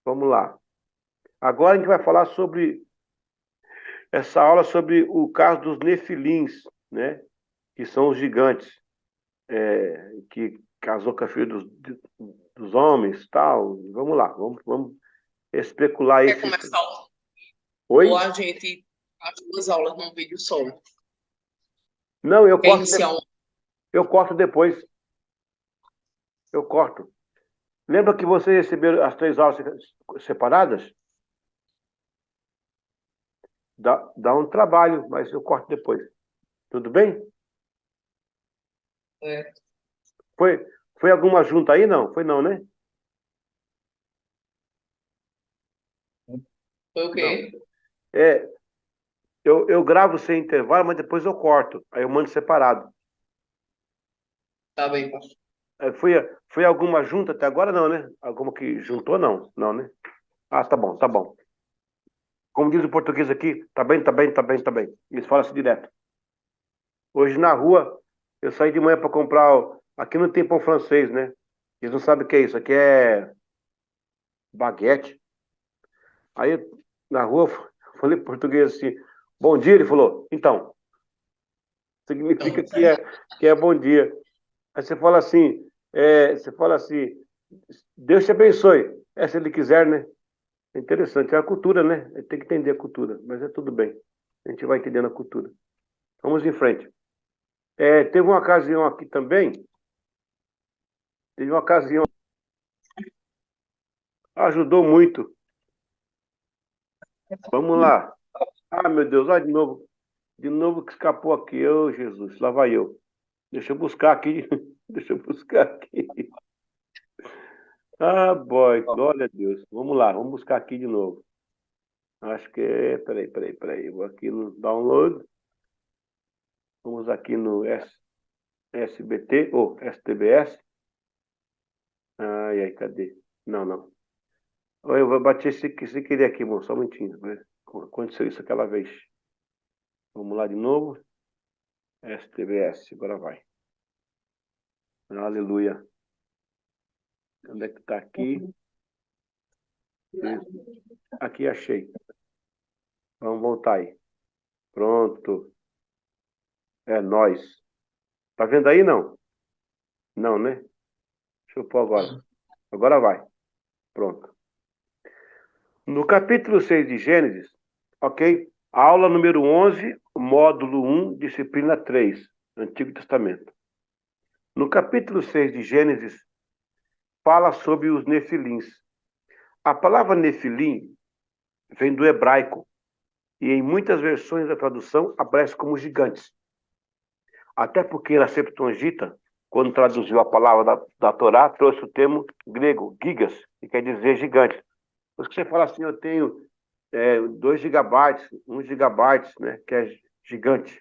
Vamos lá. Agora a gente vai falar sobre essa aula sobre o caso dos nefilins, né? Que são os gigantes, que casou com a filha dos homens, tal. Vamos lá, vamos especular Quer esse. começar ou Oi? a gente faz duas aulas num vídeo só? Não, Quer iniciar um? eu corto depois. Eu corto. Lembra que você recebeu as 3 aulas separadas? Dá um trabalho, mas eu corto depois. Tudo bem? É, Foi, foi alguma junta aí? Não? Foi não, né? foi o Não. quê? É, eu gravo sem intervalo, mas depois eu corto. Aí eu mando separado. Tá bem, pastor. Foi alguma junta até agora? Não, né? Alguma que juntou? Não. Não, né? Ah, tá bom, tá bom. Como diz o português aqui, tá bem, tá bem, tá bem, tá bem. Eles falam assim direto. Hoje na rua, eu saí de manhã para comprar. Aqui não tem pão francês, né? Eles não sabem o que é isso. Aqui é baguete. Aí na rua, eu falei português assim, bom dia. Ele falou, então, significa Então, que é bom dia. Aí você fala assim, Deus te abençoe. Se ele quiser, né? É interessante, é a cultura, né? Tem que entender a cultura, mas é tudo bem. A gente vai entendendo a cultura. Vamos em frente. Teve uma ocasião aqui também, teve uma ocasião, ajudou muito. Vamos lá. Ah, meu Deus, olha de novo. De novo que escapou aqui. Ô, Jesus, lá vai eu. Deixa eu buscar aqui. Deixa eu buscar aqui. Ah, boy, glória a Deus. Vamos lá, vamos buscar aqui de novo. Acho que é. Peraí. Vou aqui no download. Vamos aqui no SBT, ou STBS. Ai, cadê? Não. Eu vou bater se querer aqui, irmão, só um minutinho. Aconteceu isso aquela vez. Vamos lá de novo. STBS, agora vai. Aleluia. Onde é que tá aqui? Aqui achei. Vamos voltar aí. Pronto. É nós. Tá vendo aí, não? Não, né? Deixa eu pôr agora. Agora vai. Pronto. No capítulo 6 de Gênesis, ok? Aula número 11, módulo 1, disciplina 3, Antigo Testamento. No capítulo 6 de Gênesis, fala sobre os nefilins. A palavra nefilim vem do hebraico e em muitas versões da tradução aparece como gigantes. Até porque na Septuaginta, quando traduziu a palavra da Torá, trouxe o termo grego, gigas, que quer dizer gigante. Por isso que você fala assim, eu tenho 2 gigabytes, 1 gigabyte, né, que é gigante.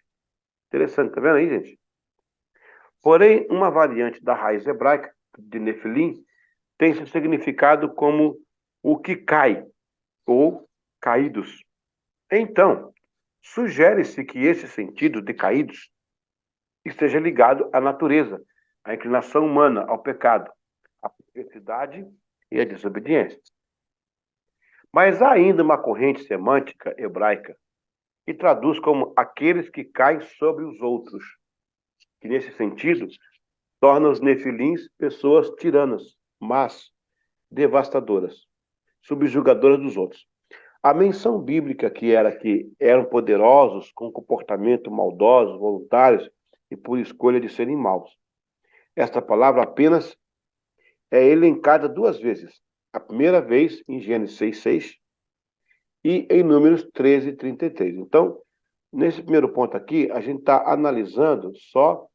Interessante, tá vendo aí, gente? Porém, uma variante da raiz hebraica, de nefilim, tem seu significado como o que cai, ou caídos. Então, sugere-se que esse sentido de caídos esteja ligado à natureza, à inclinação humana, ao pecado, à perversidade e à desobediência. Mas há ainda uma corrente semântica hebraica que traduz como aqueles que caem sobre os outros, que nesse sentido torna os nefilins pessoas tiranas, más, devastadoras, subjugadoras dos outros. A menção bíblica que eram poderosos, com comportamento maldoso, voluntários e por escolha de serem maus. Esta palavra apenas é elencada 2 vezes. A primeira vez em Gênesis 6:6 e em Números 13:33. Então, nesse primeiro ponto aqui, a gente está analisando só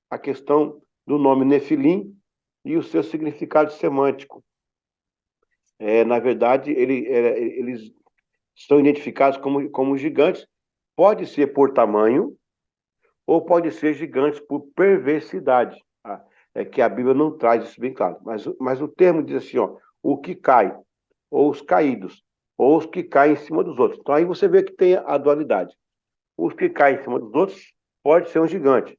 a questão do nome Nefilim e o seu significado semântico. Na verdade, eles são identificados como gigantes. Pode ser por tamanho ou pode ser gigantes por perversidade. Tá? É que a Bíblia não traz isso bem claro. Mas o termo diz assim, ó, o que cai, ou os caídos, ou os que caem em cima dos outros. Então aí você vê que tem a dualidade. Os que caem em cima dos outros pode ser um gigante.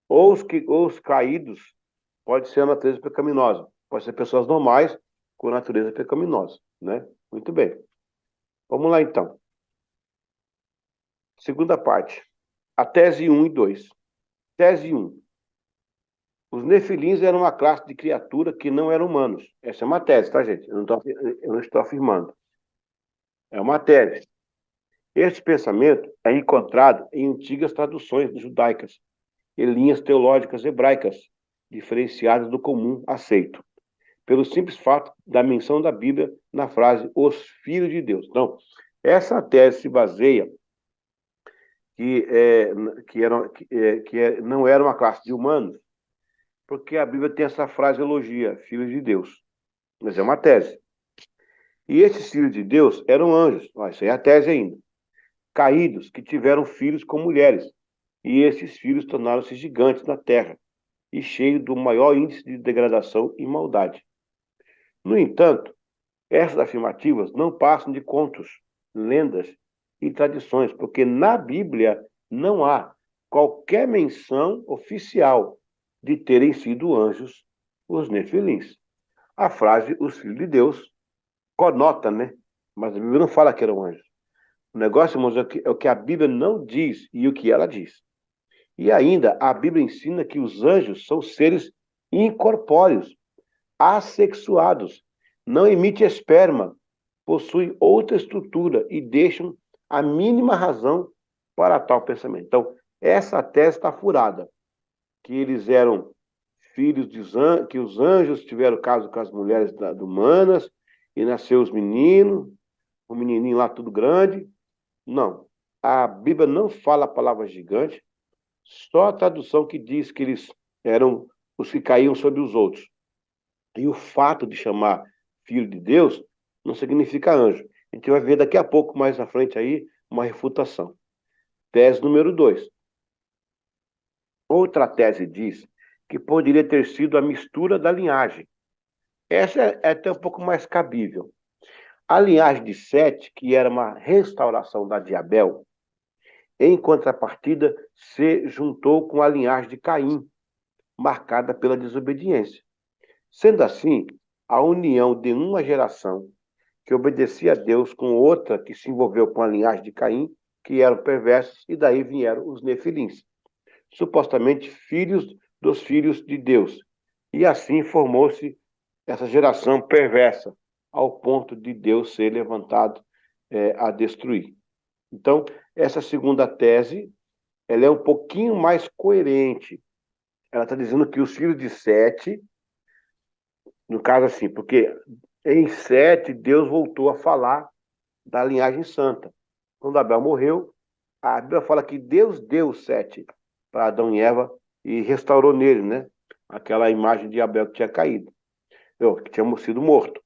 Ou os caídos pode ser a natureza pecaminosa. Pode ser pessoas normais com natureza pecaminosa, né? Muito bem. Vamos lá, então. Segunda parte. A tese 1 e 2. Tese 1. Os nefilins eram uma classe de criatura que não eram humanos. Essa é uma tese, tá, gente? Eu não estou afirmando. É uma tese. Este pensamento é encontrado em antigas traduções judaicas e linhas teológicas hebraicas, diferenciadas do comum aceito, pelo simples fato da menção da Bíblia na frase os filhos de Deus. Então, essa tese se baseia que não era uma classe de humanos, porque a Bíblia tem essa frase elogia, filhos de Deus. Mas é uma tese. E esses filhos de Deus eram anjos. Isso aí é a tese ainda. Caídos, que tiveram filhos com mulheres. E esses filhos tornaram-se gigantes na terra e cheios do maior índice de degradação e maldade. No entanto, essas afirmativas não passam de contos, lendas e tradições, porque na Bíblia não há qualquer menção oficial de terem sido anjos os nefilins. A frase os filhos de Deus conota, né? Mas a Bíblia não fala que eram anjos. O negócio, irmãos, é o que a Bíblia não diz e o que ela diz. E ainda, a Bíblia ensina que os anjos são seres incorpóreos, assexuados, não emitem esperma, possuem outra estrutura e deixam a mínima razão para tal pensamento. Então, essa tese está furada, que eles eram filhos de anjos, que os anjos tiveram caso com as mulheres humanas e nasceu os meninos, o menininho lá tudo grande. Não, a Bíblia não fala a palavra gigante, só a tradução que diz que eles eram os que caíam sobre os outros. E o fato de chamar filho de Deus não significa anjo. A gente vai ver daqui a pouco, mais à frente aí, uma refutação. Tese número 2. Outra tese diz que poderia ter sido a mistura da linhagem. Essa é até um pouco mais cabível. A linhagem de Sete, que era uma restauração da de Abel, em contrapartida, se juntou com a linhagem de Caim, marcada pela desobediência. Sendo assim, a união de uma geração que obedecia a Deus com outra que se envolveu com a linhagem de Caim, que eram perversos, e daí vieram os nefilins, supostamente filhos dos filhos de Deus. E assim formou-se essa geração perversa, ao ponto de Deus ser levantado a destruir. Então, essa segunda tese, ela é um pouquinho mais coerente. Ela está dizendo que os filhos de Sete, no caso assim, porque em Sete Deus voltou a falar da linhagem santa. Quando Abel morreu, a Bíblia fala que Deus deu Sete para Adão e Eva e restaurou nele, né? Aquela imagem de Abel que tinha caído, que tinha sido morto.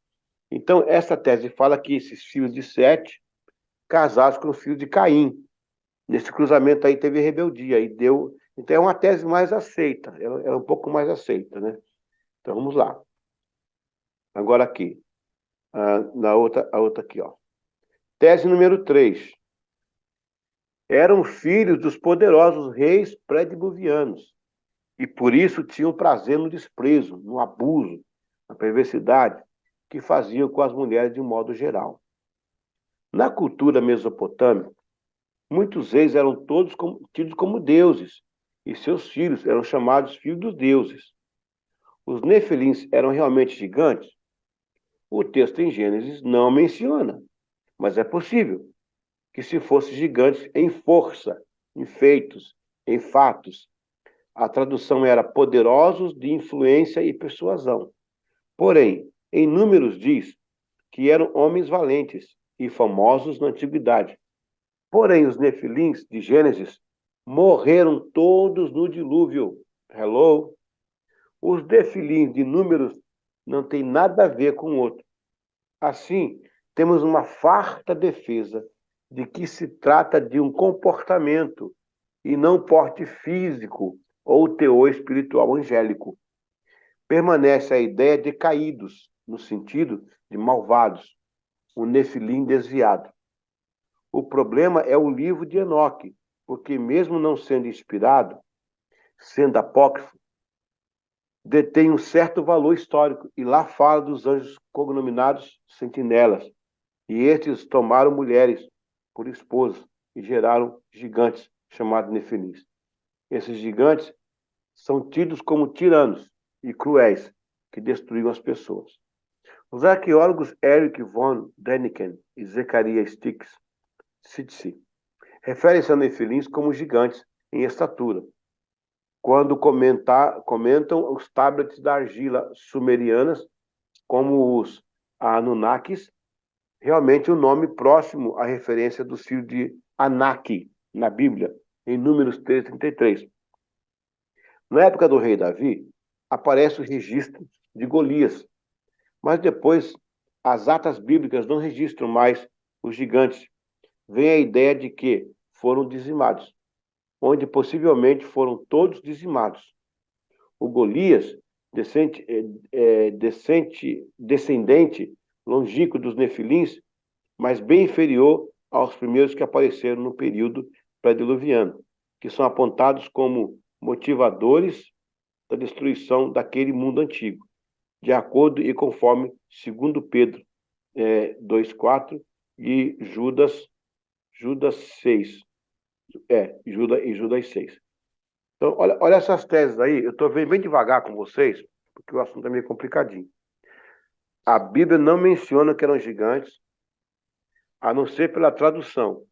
Então, essa tese fala que esses filhos de Sete casados com os filhos de Caim. Nesse cruzamento aí teve rebeldia e deu. Então, é uma tese mais aceita, ela é um pouco mais aceita, né? Então, vamos lá. Agora aqui, a outra aqui, ó. Tese número 3. Eram filhos dos poderosos reis pré-diluvianos e por isso tinham prazer no desprezo, no abuso, na perversidade que faziam com as mulheres de um modo geral. Na cultura mesopotâmica, muitos reis eram todos tidos como deuses e seus filhos eram chamados filhos dos deuses. Os nefilins eram realmente gigantes? O texto em Gênesis não menciona, mas é possível que se fossem gigantes em força, em feitos, em fatos. A tradução era poderosos de influência e persuasão. Porém, em Números diz que eram homens valentes e famosos na antiguidade. Porém, os nefilins de Gênesis morreram todos no dilúvio. Hello? Os nefilins de Números não têm nada a ver com o outro. Assim, temos uma farta defesa de que se trata de um comportamento e não porte físico ou teor espiritual angélico. Permanece a ideia de caídos, no sentido de malvados, o nefilim desviado. O problema é o livro de Enoque, porque mesmo não sendo inspirado, sendo apócrifo, detém um certo valor histórico, e lá fala dos anjos cognominados sentinelas. E estes tomaram mulheres por esposas e geraram gigantes chamados nefilins. Esses gigantes são tidos como tiranos e cruéis, que destruíam as pessoas. Os arqueólogos Eric von Däniken e Zechariah Stitze referem-se a nefilins como gigantes em estatura, quando comentam os tablets da argila sumerianas, como os Anunnakis, realmente um nome próximo à referência dos filhos de Anak na Bíblia, em Números 3:33. Na época do rei Davi, aparece o registro de Golias, mas depois as atas bíblicas não registram mais os gigantes. Vem a ideia de que foram dizimados, onde possivelmente foram todos dizimados. O Golias, descendente longínquo dos nefilins, mas bem inferior aos primeiros que apareceram no período pré-diluviano, que são apontados como motivadores da destruição daquele mundo antigo, de acordo e conforme 2 Pedro 2:4 e Judas 6. Judas 6. Então, olha essas teses aí, eu estou bem devagar com vocês, porque o assunto é meio complicadinho. A Bíblia não menciona que eram gigantes, a não ser pela tradução.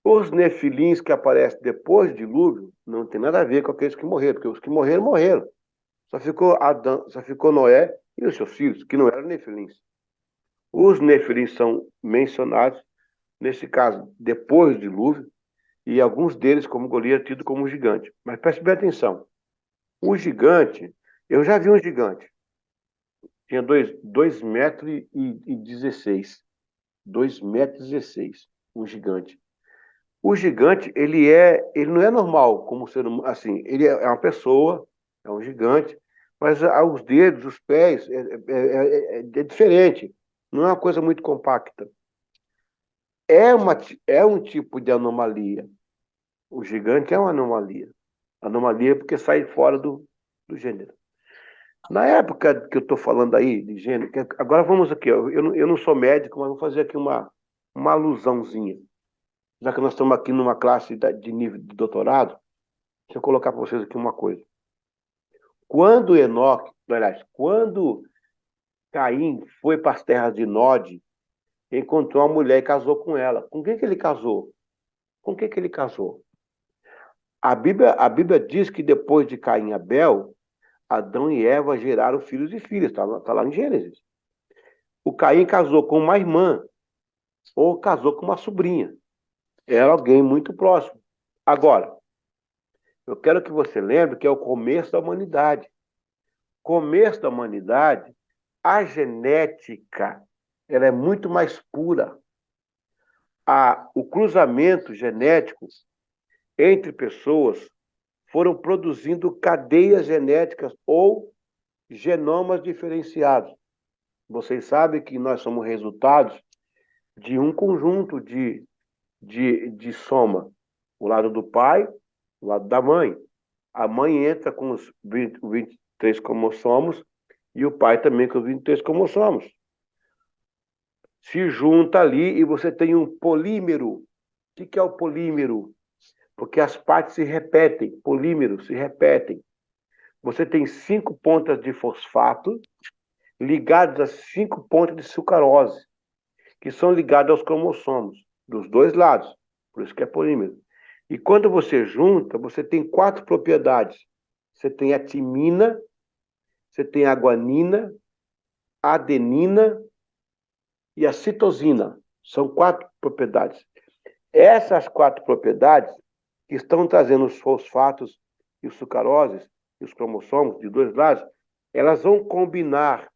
Os nefilins que aparecem depois do dilúvio não tem nada a ver com aqueles que morreram, porque os que morreram, morreram. Só ficou Noé e os seus filhos, que não eram nefilins. Os nefilins são mencionados, nesse caso, depois do dilúvio, e alguns deles, como Golias, tido como gigante. Mas preste bem atenção. O gigante, eu já vi um gigante. Tinha 2 metros e 16. 2 metros e 16. Um gigante. O gigante, ele não é normal como ser humano, assim, ele é uma pessoa, é um gigante, mas os dedos, os pés, é diferente. Não é uma coisa muito compacta. É um tipo de anomalia. O gigante é uma anomalia. Anomalia porque sai fora do gênero. Na época que eu estou falando aí de gênero, agora vamos aqui, eu não sou médico, mas vou fazer aqui uma alusãozinha. Já que nós estamos aqui numa classe de nível de doutorado, deixa eu colocar para vocês aqui uma coisa. Quando Caim foi para as terras de Nod, encontrou uma mulher e casou com ela. Com quem que ele casou? Com quem que ele casou? A Bíblia diz que depois de Caim e Abel, Adão e Eva geraram filhos e filhas, está lá em Gênesis. O Caim casou com uma irmã, ou casou com uma sobrinha. Era alguém muito próximo. Agora, eu quero que você lembre que é o começo da humanidade. Começo da humanidade, a genética ela é muito mais pura. O cruzamento genético entre pessoas foram produzindo cadeias genéticas ou genomas diferenciados. Vocês sabem que nós somos resultados de um conjunto de soma. O lado do pai, o lado da mãe. A mãe entra com os 23 cromossomos e o pai também com os 23 cromossomos. Se junta ali e você tem um polímero. O que é o polímero? Porque as partes se repetem, polímeros se repetem. Você tem 5 pontas de fosfato ligadas a 5 pontas de sucralose, que são ligadas aos cromossomos, dos dois lados. Por isso que é polímero. E quando você junta, você tem 4 propriedades. Você tem a timina, você tem a guanina, a adenina e a citosina. São 4 propriedades. Essas 4 propriedades que estão trazendo os fosfatos e os sucraloses e os cromossomos de dois lados, elas vão combinar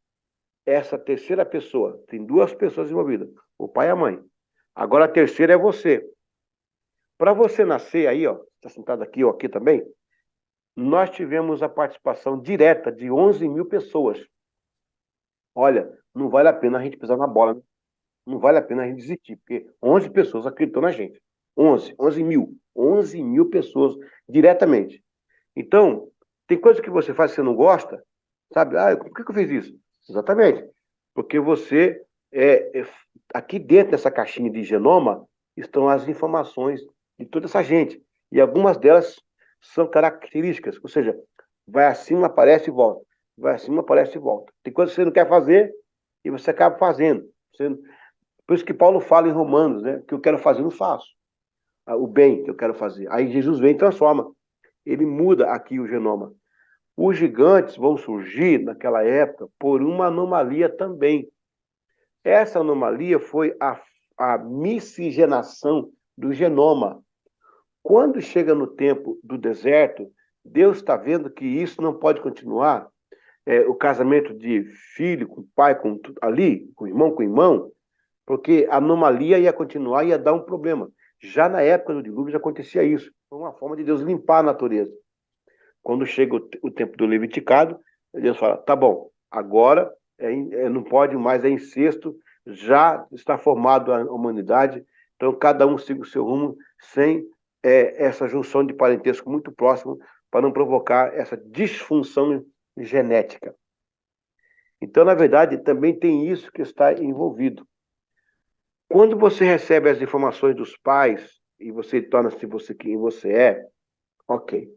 essa terceira pessoa. Tem 2 pessoas envolvidas, o pai e a mãe. Agora a terceira é você. Para você nascer aí, ó, está sentado aqui ou aqui também, nós tivemos a participação direta de 11 mil pessoas. Olha, não vale a pena a gente pisar na bola, né? Não vale a pena a gente desistir, porque 11 pessoas acreditam na gente. 11 mil. 11 mil pessoas diretamente. Então, Tem coisa que você faz que você não gosta, sabe? Ah, por que eu fiz isso? Exatamente. Porque você, aqui dentro dessa caixinha de genoma, estão as informações de toda essa gente. E algumas delas são características, ou seja, vai acima, aparece e volta. Vai acima, aparece e volta. Tem coisas que você não quer fazer e você acaba fazendo. Por isso que Paulo fala em Romanos, né? Que eu quero fazer, eu não faço. O bem que eu quero fazer. Aí Jesus vem e transforma. Ele muda aqui o genoma. Os gigantes vão surgir naquela época por uma anomalia também. Essa anomalia foi a miscigenação do genoma. Quando chega no tempo do deserto, Deus está vendo que isso não pode continuar. O casamento de filho com pai, ali, com irmão com irmão, porque a anomalia ia continuar e ia dar um problema. Já na época do dilúvio já acontecia isso. Foi uma forma de Deus limpar a natureza. Quando chega o tempo do leviticado, Deus fala, tá bom, agora não pode mais, é incesto, já está formado a humanidade, então cada um siga o seu rumo, sem essa junção de parentesco muito próximo, para não provocar essa disfunção genética. Então, na verdade, também tem isso que está envolvido. Quando você recebe as informações dos pais, e você torna-se você quem você é, ok.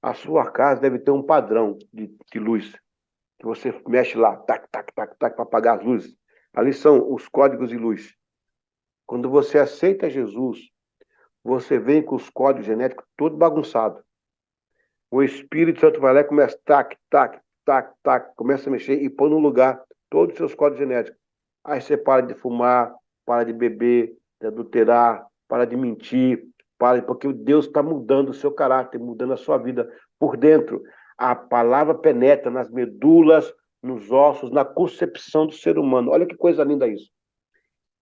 A sua casa deve ter um padrão de luz, que você mexe lá, tac, tac, tac, tac, para apagar as luzes. Ali são os códigos de luz. Quando você aceita Jesus, você vem com os códigos genéticos todo bagunçado. O Espírito Santo vai lá e começa tac, tac, tac, tac, começa a mexer e põe no lugar todos os seus códigos genéticos. Aí você para de fumar, para de beber, de adulterar, para de mentir, porque Deus está mudando o seu caráter, mudando a sua vida por dentro. A palavra penetra nas medulas, nos ossos, na concepção do ser humano. Olha que coisa linda isso.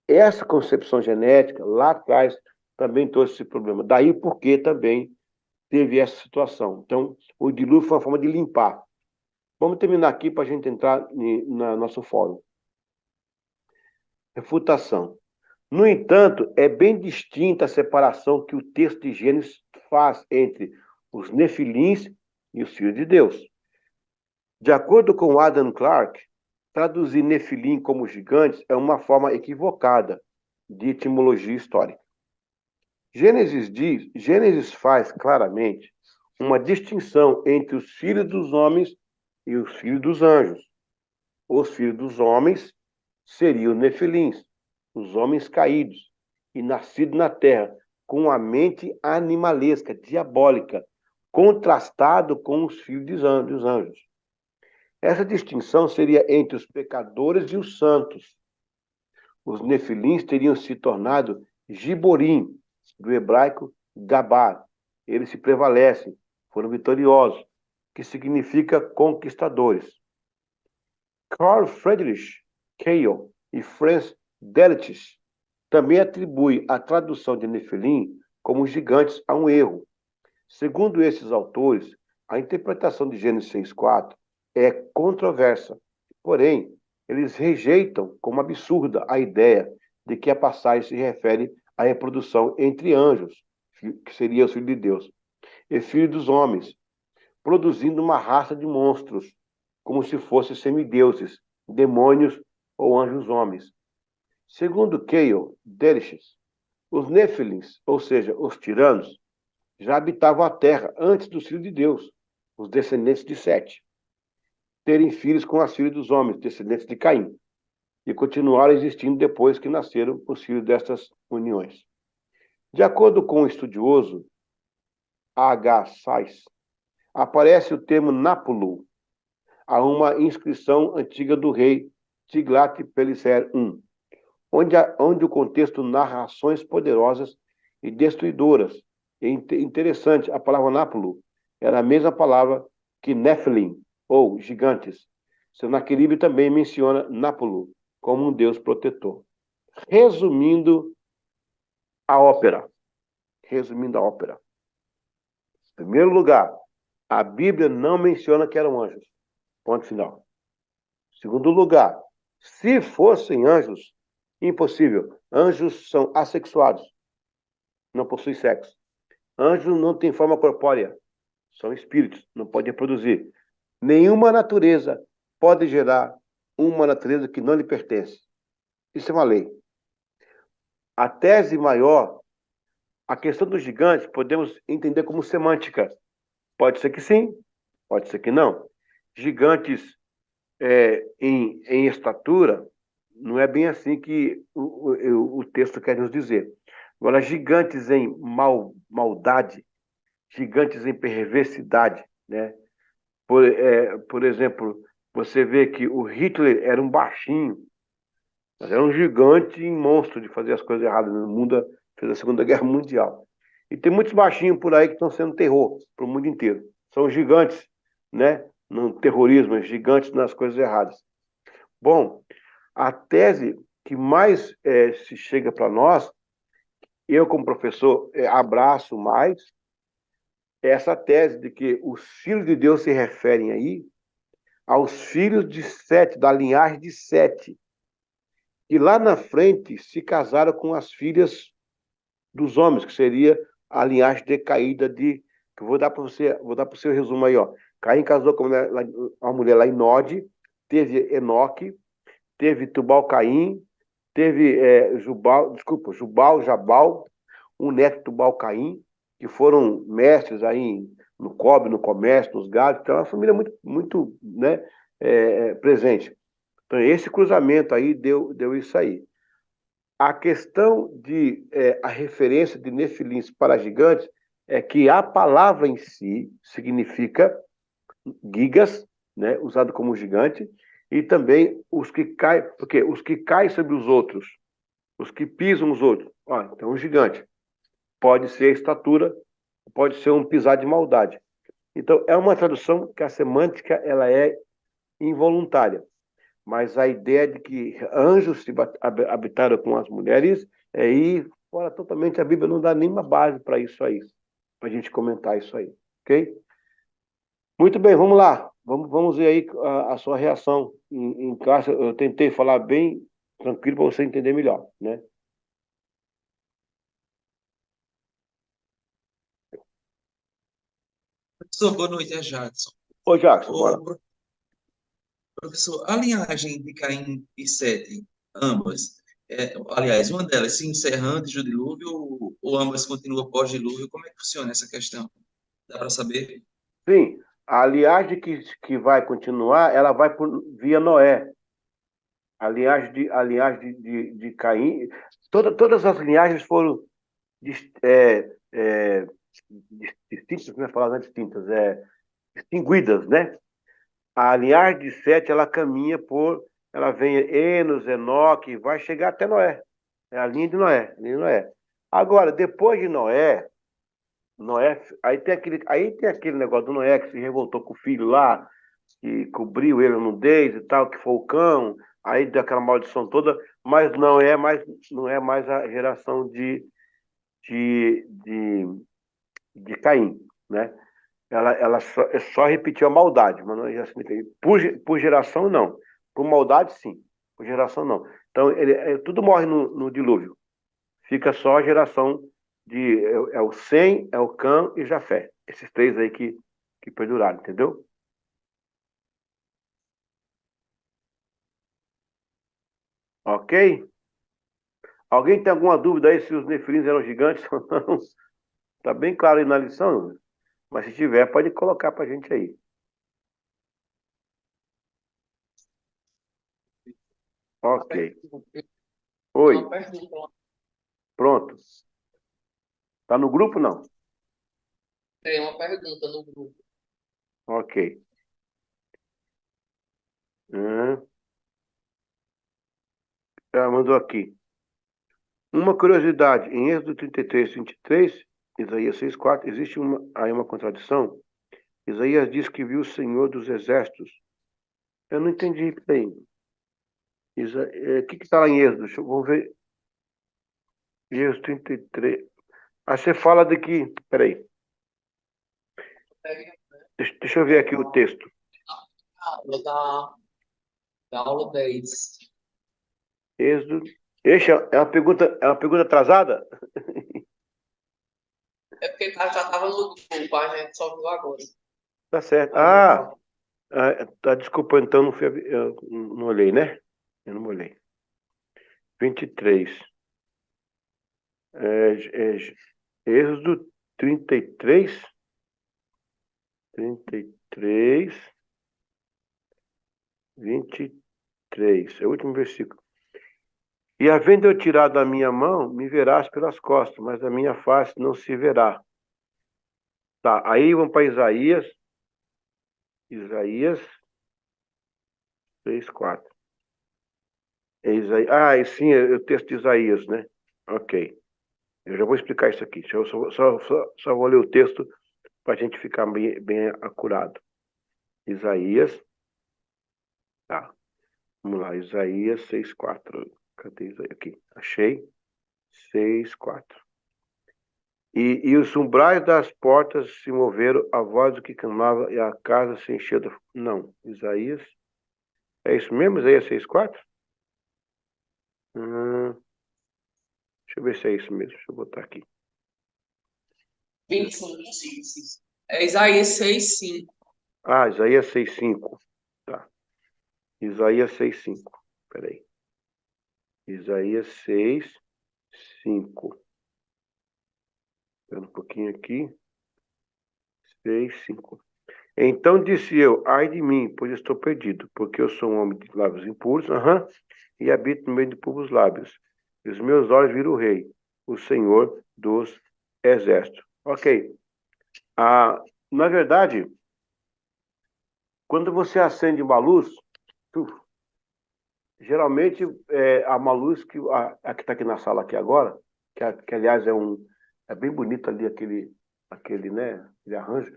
Essa concepção genética, lá atrás, também trouxe esse problema. Daí porque também teve essa situação. Então, o dilúvio foi uma forma de limpar. Vamos terminar aqui para a gente entrar no nosso fórum. Refutação. No entanto, é bem distinta a separação que o texto de Gênesis faz entre os nefilins e os filhos de Deus. De acordo com Adam Clarke, traduzir nefilim como gigantes é uma forma equivocada de etimologia histórica. Gênesis faz claramente uma distinção entre os filhos dos homens e os filhos dos anjos. Os filhos dos homens seriam nefilins, os homens caídos e nascidos na terra, com a mente animalesca, diabólica, contrastado com os filhos dos anjos. Essa distinção seria entre os pecadores e os santos. Os nefilins teriam se tornado giborim, do hebraico gabar. Eles se prevalecem, foram vitoriosos, que significa conquistadores. Carl Friedrich Keil e Franz Delitzsch também atribuem a tradução de nefilim como gigantes a um erro. Segundo esses autores, a interpretação de Gênesis 6,4 é controversa, porém, eles rejeitam como absurda a ideia de que a passagem se refere à reprodução entre anjos, que seria o filho de Deus, e filho dos homens, produzindo uma raça de monstros, como se fossem semideuses, demônios ou anjos homens. Segundo Keil Delitzsch, os Nefilins, ou seja, os tiranos, já habitavam a terra antes dos filhos de Deus, os descendentes de Sete, terem filhos com as filhas dos homens, descendentes de Caim, e continuaram existindo depois que nasceram os filhos destas uniões. De acordo com o estudioso H. Sais, aparece o termo Nápulo a uma inscrição antiga do rei Tiglat-Pileser I, onde o contexto narra ações poderosas e destruidoras. É interessante, a palavra Nápulo era a mesma palavra que Nephilim, ou gigantes. Senaqueribe também menciona Nápulo como um deus protetor. Resumindo a ópera. Em primeiro lugar, a Bíblia não menciona que eram anjos. Ponto final. Em segundo lugar, se fossem anjos, impossível. Anjos são assexuados. Não possuem sexo. Anjos não têm forma corpórea. são espíritos, não podem reproduzir. Nenhuma natureza pode gerar uma natureza que não lhe pertence. Isso é uma lei. A tese maior, a questão dos gigantes, podemos entender como semântica. Pode ser que sim, pode ser que não. Gigantes em estatura, não é bem assim que o texto quer nos dizer. Agora, gigantes em maldade, gigantes em perversidade, né? Por exemplo, você vê que o Hitler era um baixinho, mas era um gigante e monstro de fazer as coisas erradas no mundo, fez a Segunda Guerra Mundial. E tem muitos baixinhos por aí que estão sendo terror para o mundo inteiro. São gigantes, né? No terrorismo, gigantes nas coisas erradas. Bom, a tese que mais se chega para nós, eu como professor abraço mais, é essa tese de que os filhos de Deus se referem aí aos filhos de Sete, da linhagem de Sete, e lá na frente se casaram com as filhas dos homens, que seria a linhagem decaída de. Que eu vou dar para você, vou dar para o seu resumo aí, ó. Caim casou com uma mulher lá em Nod, teve Enoque, teve Tubal-Caim, teve Jubal, Jabal, um neto de Tubal-Caim, que foram mestres aí no cobre, no comércio, nos gados. Então, é uma família muito, muito, né, presente. Então, esse cruzamento aí deu isso aí. A questão a referência de nefilins para gigantes é que a palavra em si significa gigas, né, usado como gigante, e também os que caem, porque os que caem sobre os outros, os que pisam os outros, então um gigante. Pode ser estatura, pode ser um pisar de maldade. Então, é uma tradução que a semântica ela é involuntária. Mas a ideia de que anjos se habitaram com as mulheres é ir fora totalmente. A Bíblia não dá nenhuma base para isso aí, para a gente comentar isso aí, ok? Muito bem, vamos lá. Vamos ver aí a sua reação em classe. Eu tentei falar bem tranquilo para você entender melhor, né? Professor, boa noite, é Jadson. Ô, Jackson, bora. Ô, professor, a linhagem de Caim e Sete, ambas, aliás, uma delas se encerra antes do dilúvio ou ambas continuam pós-dilúvio? Como é que funciona essa questão? Dá para saber? Sim, a linhagem que vai continuar, ela vai via Noé. A linhagem de Caim, todas as linhagens foram é, é, distintas, não é falar, não é distintas, distinguidas, né? A linhagem de Sete, ela vem Enos, Enoque, vai chegar até Noé. É a linha de Noé, a linha de Noé. Agora, depois de Noé, aí tem aquele negócio do Noé que se revoltou com o filho lá, que cobriu ele no nudez e tal, que foi o cão, aí deu aquela maldição toda, mas não é mais a geração de Caim, né? Ela só repetiu a maldade, mas não é geração de Caim. Por geração, não. Por maldade, sim. Por geração, não. Então, tudo morre no dilúvio. Fica só a geração é o Sem, é o Cã e Jafé. Esses três aí que perduraram, entendeu? Ok? Alguém tem alguma dúvida aí se os nefilins eram gigantes ou não? Tá bem claro aí na lição, mas se tiver, pode colocar pra gente aí. Ok. Oi, Uma pergunta, pronto. Tá no grupo, não? tem uma pergunta no grupo. Ok. Hum, ela mandou aqui. Uma curiosidade, em Êxodo 33, 23, Isaías 6,4, existe aí uma contradição. Isaías diz que viu o Senhor dos Exércitos. Eu não entendi bem. O que está lá em Êxodo? Vamos ver. Êxodo 33. Aí você fala de que. Peraí. Deixa eu ver aqui o texto. Aula da aula 10. Êxodo. É uma pergunta atrasada? É porque já estava no grupo, a gente só viu agora. Tá certo. Aí eu falo. Tá, desculpa, então eu não olhei, né? Eu não olhei. 23. Êxodo 33. 33. 23. É o último versículo. E havendo eu tirado a minha mão, me verás pelas costas, mas a minha face não se verá. Tá, aí vamos para Isaías. Isaías 6:4. E sim, é o texto de Isaías, né? Ok. Eu já vou explicar isso aqui. Eu só vou ler o texto para a gente ficar bem acurado. Isaías. Tá. Vamos lá. Isaías 6:4. Cadê Isaías? Aqui. Achei. 6:4. E os umbrais das portas se moveram, a voz do que clamava e a casa se encheu. Não. Isaías. É isso mesmo? Isaías 6:4? Deixa eu ver se é isso mesmo. Deixa eu botar aqui. 25. É Isaías 6:5. Isaías 6:5. Tá. Isaías 6:5. Peraí. Isaías 6:5. Espera um pouquinho aqui. 6:5. Então disse eu, ai de mim, pois estou perdido, porque eu sou um homem de lábios impuros, e habito no meio de puros lábios. E os meus olhos viram o rei, o Senhor dos exércitos. Ok. Na verdade, quando você acende uma luz, geralmente é uma luz a que está aqui na sala aqui agora, que aliás é bem bonito ali aquele, né, aquele arranjo.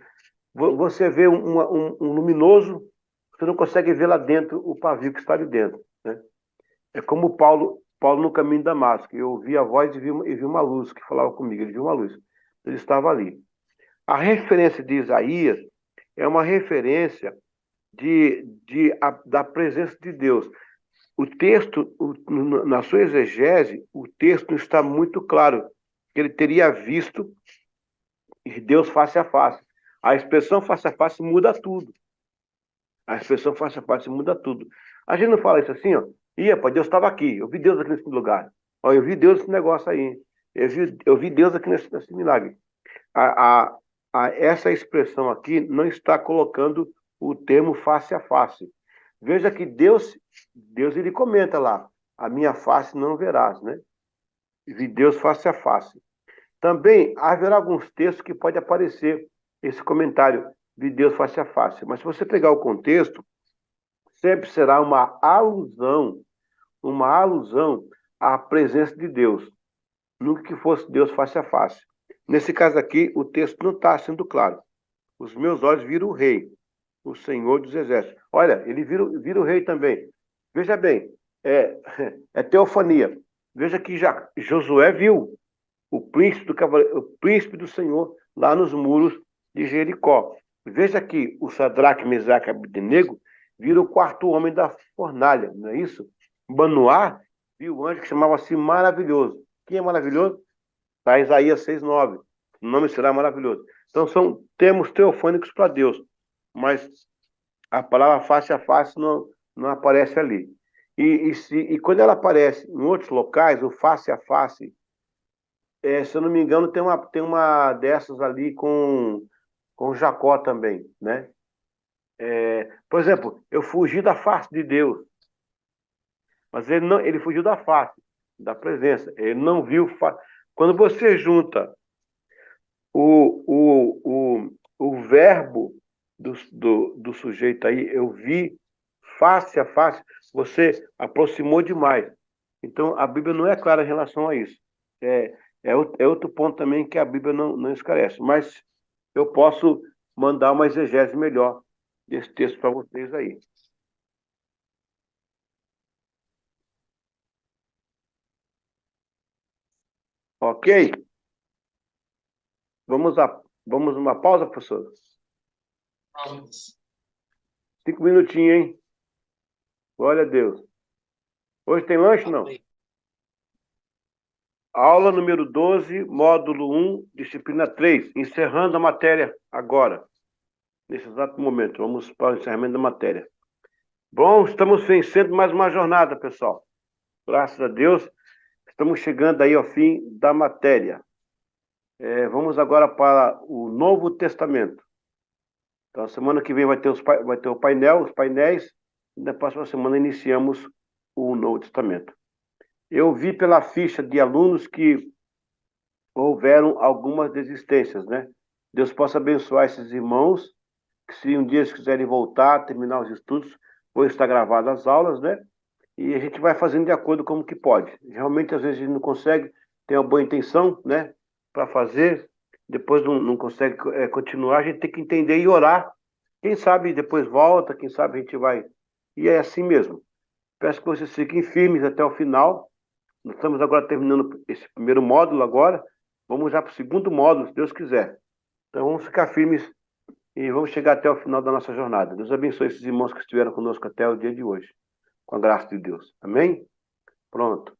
Você vê um luminoso, você não consegue ver lá dentro o pavio que está ali dentro, né? É como Paulo no caminho de Damasco. Eu ouvi a voz e vi uma luz que falava comigo. Ele viu uma luz. Ele estava ali. A referência de Isaías é uma referência da presença de Deus. O texto, na sua exegese, o texto está muito claro que ele teria visto Deus face a face. A expressão face a face muda tudo. A expressão face a face muda tudo. A gente não fala isso assim, ó. Pô, Deus estava aqui. Eu vi Deus aqui nesse lugar. Ó, eu vi Deus nesse negócio aí. Eu vi Deus aqui nesse milagre. A, a, essa expressão aqui não está colocando o termo face a face. Veja que Deus ele comenta lá, a minha face não verás, né? Vi Deus face a face. Também haverá alguns textos que pode aparecer esse comentário de Deus face a face. Mas se você pegar o contexto, sempre será uma alusão à presença de Deus. Nunca que fosse Deus face a face. Nesse caso aqui, o texto não está sendo claro. Os meus olhos viram o rei, o Senhor dos exércitos. Olha, ele vira o rei também. Veja bem, é teofania. Veja que já Josué viu o príncipe do Senhor lá nos muros de Jericó. Veja que o Sadraque, Mesaque e Abednego viram o quarto homem da fornalha, não é isso? Manoá viu o anjo que chamava-se Maravilhoso. Quem é maravilhoso? Está em Isaías 6:9. O nome será maravilhoso. Então são termos teofânicos para Deus, mas a palavra face a face não aparece ali. E quando ela aparece em outros locais, o face a face, se eu não me engano, tem uma dessas ali com Jacó também, né? Por exemplo, eu fugi da face de Deus, mas ele fugiu da face, da presença. Ele não viu. Quando você junta o verbo do sujeito aí, eu vi face a face, você aproximou demais. Então, a Bíblia não é clara em relação a isso. É outro ponto também que a Bíblia não esclarece. Mas eu posso mandar uma exegese melhor desse texto para vocês aí. Ok? Vamos uma pausa, professor? Vamos. 5 minutinhos, hein? Glória a Deus. Hoje tem lanche, não? Amém. Aula número 12, módulo 1, disciplina 3, encerrando a matéria agora, nesse exato momento. Vamos para o encerramento da matéria. Bom, estamos vencendo mais uma jornada, pessoal. Graças a Deus, estamos chegando aí ao fim da matéria. Vamos agora para o Novo Testamento. Então, a semana que vem vai ter o painel, os painéis, e na próxima semana iniciamos o Novo Testamento. Eu vi pela ficha de alunos que houveram algumas desistências, né? Deus possa abençoar esses irmãos, que se um dia eles quiserem voltar, terminar os estudos, vão estar gravadas as aulas, né? E a gente vai fazendo de acordo com o que pode. Realmente, às vezes, a gente não consegue, tem uma boa intenção, né? Para fazer, depois não consegue continuar, a gente tem que entender e orar. Quem sabe depois volta, quem sabe a gente vai. E é assim mesmo. Peço que vocês fiquem firmes até o final. Nós estamos agora terminando esse primeiro módulo agora. Vamos já para o segundo módulo, se Deus quiser. Então vamos ficar firmes e vamos chegar até o final da nossa jornada. Deus abençoe esses irmãos que estiveram conosco até o dia de hoje. Com a graça de Deus. Amém? Pronto.